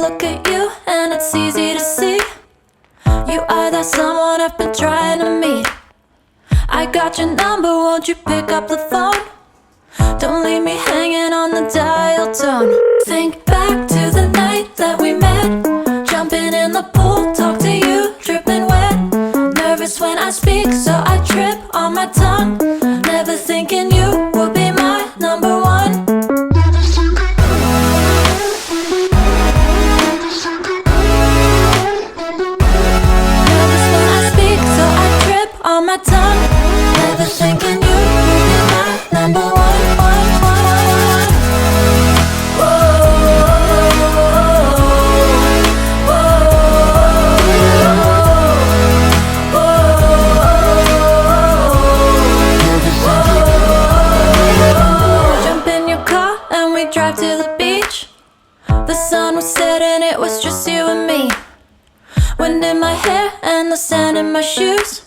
look at you and it's easy to see. You are that someone I've been trying to meet. I got your number, won't you pick up the phone? Don't leave me hanging on the dial tone. Think back to the night that we met, jumping in the pool, talk to you, dripping wet. Nervous when I speak, so I trip on my tongue. Never thinking you would be my number one. Nervous when I speak, so I trip on my tongue. Never thinking you would be my number one. Drive to the beach. The sun was setting, it was just you and me. Wind in my hair and the sand in my shoes.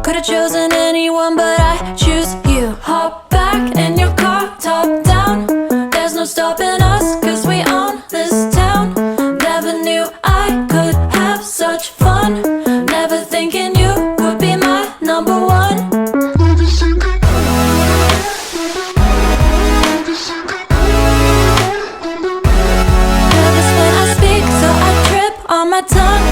Could've chosen anyone, but I choose you. Hop back in your car, top down. There's no stopping us, cause we own this town. Never knew I could have such fun. Never thinking you would be my number one. On my tongue.